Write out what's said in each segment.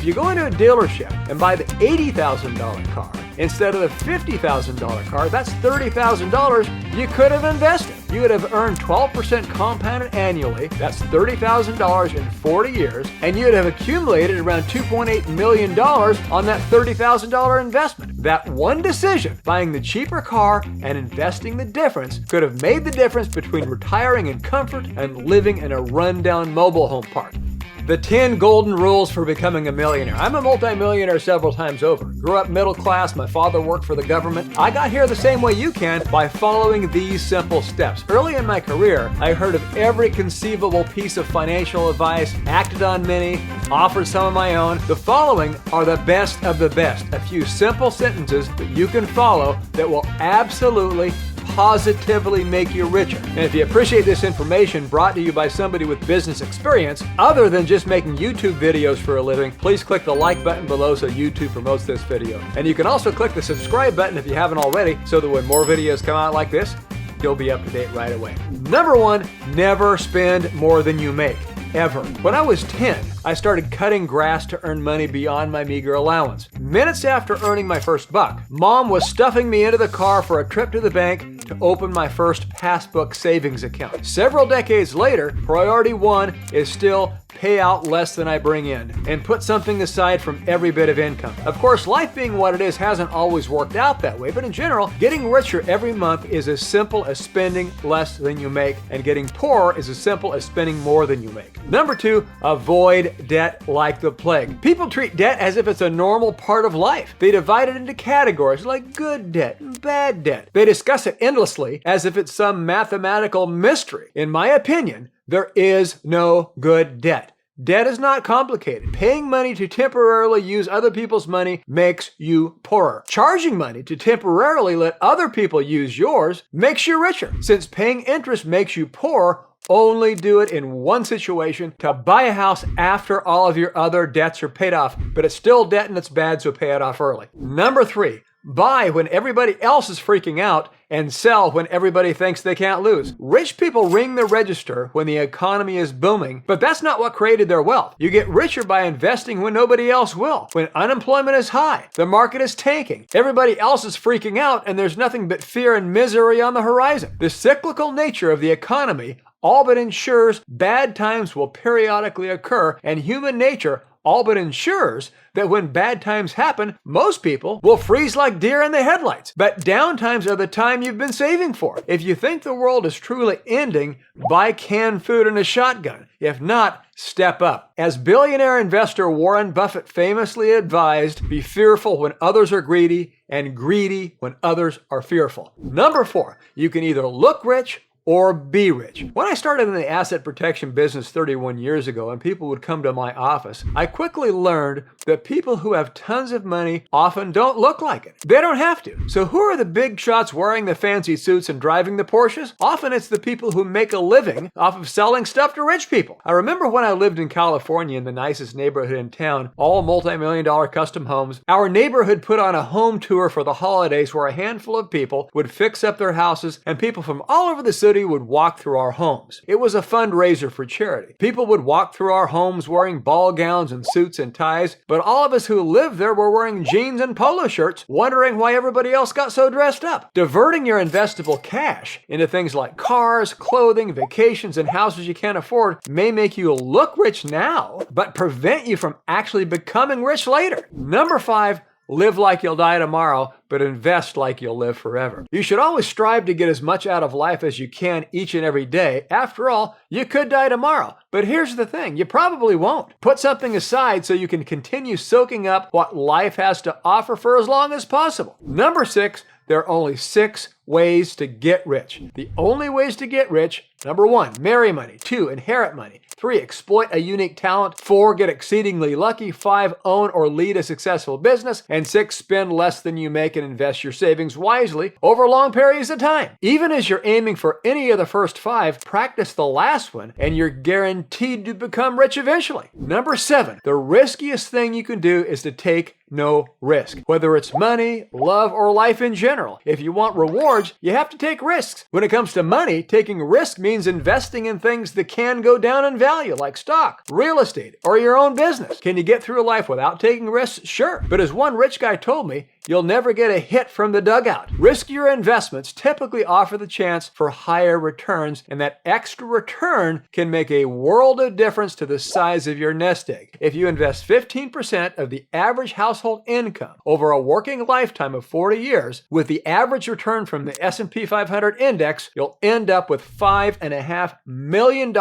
If you go into a dealership and buy the $80,000 car instead of the $50,000 car, that's $30,000 you could have invested. You would have earned 12% compounded annually, that's $30,000 in 40 years, and you would have accumulated around $2.8 million on that $30,000 investment. That one decision, buying the cheaper car and investing the difference, could have made the difference between retiring in comfort and living in a rundown mobile home park. The 10 golden rules for becoming a millionaire. I'm a multimillionaire several times over. Grew up middle class, my father worked for the government. I got here the same way you can, by following these simple steps. Early in my career, I heard of every conceivable piece of financial advice, acted on many, offered some of my own. The following are the best of the best. A few simple sentences that you can follow that will absolutely positively make you richer. And if you appreciate this information brought to you by somebody with business experience, other than just making YouTube videos for a living, please click the like button below so YouTube promotes this video. And you can also click the subscribe button if you haven't already, so that when more videos come out like this, you'll be up to date right away. Number one, never spend more than you make. Ever. When I was 10, I started cutting grass to earn money beyond my meager allowance. Minutes after earning my first buck, Mom was stuffing me into the car for a trip to the bank to open my first passbook savings account. Several decades later, priority one is still pay out less than I bring in and put something aside from every bit of income. Of course, life being what it is hasn't always worked out that way, but in general, getting richer every month is as simple as spending less than you make, and getting poorer is as simple as spending more than you make. Number two, avoid debt like the plague. People treat debt as if it's a normal part of life. They divide it into categories like good debt and bad debt. They discuss it endlessly as if it's some mathematical mystery. In my opinion, there is no good debt. Debt is not complicated. Paying money to temporarily use other people's money makes you poorer. Charging money to temporarily let other people use yours makes you richer. Since paying interest makes you poor, only do it in one situation: to buy a house after all of your other debts are paid off. But it's still debt and it's bad, so pay it off early. Number three, buy when everybody else is freaking out and sell when everybody thinks they can't lose. Rich people ring the register when the economy is booming, but that's not what created their wealth. You get richer by investing when nobody else will. When unemployment is high, the market is tanking, everybody else is freaking out, and there's nothing but fear and misery on the horizon. The cyclical nature of the economy all but ensures bad times will periodically occur, and human nature all but ensures that when bad times happen, most people will freeze like deer in the headlights. But downtimes are the time you've been saving for. If you think the world is truly ending, buy canned food and a shotgun. If not, step up. As billionaire investor Warren Buffett famously advised, be fearful when others are greedy and greedy when others are fearful. Number four, you can either look rich or be rich. When I started in the asset protection business 31 years ago and people would come to my office, I quickly learned that people who have tons of money often don't look like it. They don't have to. So who are the big shots wearing the fancy suits and driving the Porsches? Often it's the people who make a living off of selling stuff to rich people. I remember when I lived in California in the nicest neighborhood in town, all multi-million-dollar custom homes. Our neighborhood put on a home tour for the holidays where a handful of people would fix up their houses and people from all over the city would walk through our homes. It was a fundraiser for charity. People would walk through our homes wearing ball gowns and suits and ties, but all of us who lived there were wearing jeans and polo shirts, wondering why everybody else got so dressed up. Diverting your investable cash into things like cars, clothing, vacations, and houses you can't afford may make you look rich now, but prevent you from actually becoming rich later. Number five, live like you'll die tomorrow, but invest like you'll live forever. You should always strive to get as much out of life as you can each and every day. After all, you could die tomorrow. But here's the thing, you probably won't. Put something aside so you can continue soaking up what life has to offer for as long as possible. Number six, there are only 6 ways to get rich. The only ways to get rich: number 1, marry money. 2, inherit money. 3, exploit a unique talent. 4, get exceedingly lucky. 5, own or lead a successful business. And 6, spend less than you make and invest your savings wisely over long periods of time. Even as you're aiming for any of the first 5, practice the last one and you're guaranteed to become rich eventually. Number 7, the riskiest thing you can do is to take no risk. Whether it's money, love, or life in general. If you want rewards, you have to take risks. When it comes to money, taking risk means means investing in things that can go down in value, like stock, real estate, or your own business. Can you get through life without taking risks? Sure. But as one rich guy told me, you'll never get a hit from the dugout. Riskier investments typically offer the chance for higher returns, and that extra return can make a world of difference to the size of your nest egg. If you invest 15% of the average household income over a working lifetime of 40 years, with the average return from the S&P 500 index, you'll end up with $5.5 million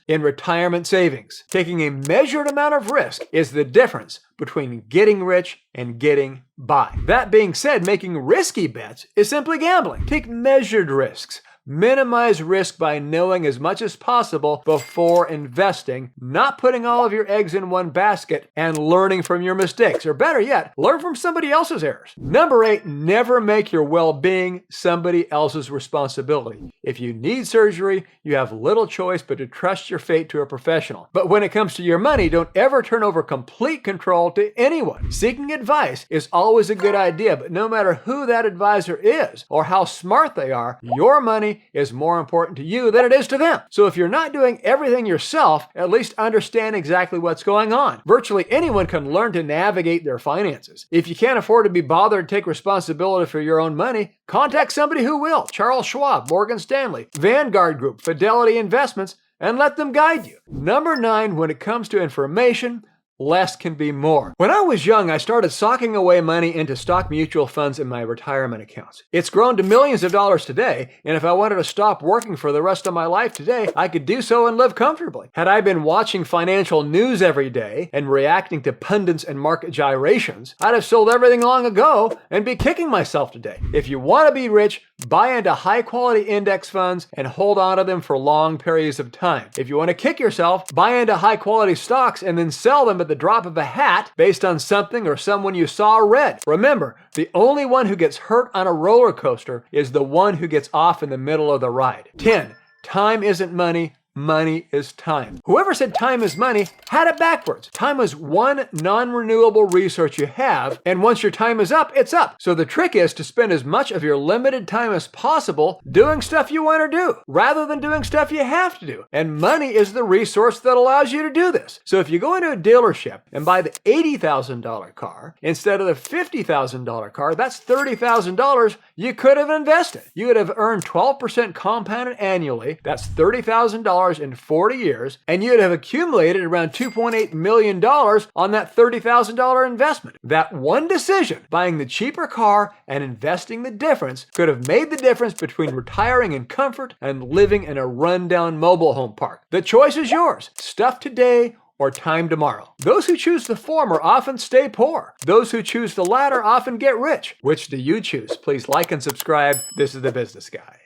in retirement savings. Taking a measured amount of risk is the difference between getting rich and getting by. That being said, making risky bets is simply gambling. Take measured risks. Minimize risk by knowing as much as possible before investing, not putting all of your eggs in one basket, and learning from your mistakes. Or better yet, learn from somebody else's errors. Number 8, never make your well-being somebody else's responsibility. If you need surgery, you have little choice but to trust your fate to a professional. But when it comes to your money, don't ever turn over complete control to anyone. Seeking advice is always a good idea, but no matter who that advisor is or how smart they are, your money is more important to you than it is to them. So if you're not doing everything yourself, at least understand exactly what's going on. Virtually anyone can learn to navigate their finances. If you can't afford to be bothered to take responsibility for your own money, contact somebody who will. Charles Schwab, Morgan Stanley, Vanguard Group, Fidelity Investments, and let them guide you. Number 9, when it comes to information, less can be more. When I was young, I started socking away money into stock mutual funds in my retirement accounts. It's grown to millions of dollars today, and if I wanted to stop working for the rest of my life today, I could do so and live comfortably. Had I been watching financial news every day and reacting to pundits and market gyrations, I'd have sold everything long ago and be kicking myself today. If you want to be rich, buy into high-quality index funds and hold on to them for long periods of time. If you want to kick yourself, buy into high-quality stocks and then sell them at the drop of a hat based on something or someone you saw or read. Remember, the only one who gets hurt on a roller coaster is the one who gets off in the middle of the ride. 10. Time isn't money. Money is time. Whoever said time is money had it backwards. Time is one non-renewable resource you have, and once your time is up, it's up. So the trick is to spend as much of your limited time as possible doing stuff you want to do, rather than doing stuff you have to do. And money is the resource that allows you to do this. So if you go into a dealership and buy the $80,000 car instead of the $50,000 car, that's $30,000 you could have invested. You would have earned 12% compounded annually. That's $30,000 in 40 years, and you'd have accumulated around $2.8 million on that $30,000 investment. That one decision, buying the cheaper car and investing the difference, could have made the difference between retiring in comfort and living in a rundown mobile home park. The choice is yours. Stuff today or time tomorrow. Those who choose the former often stay poor. Those who choose the latter often get rich. Which do you choose? Please like and subscribe. This is The Business Guy.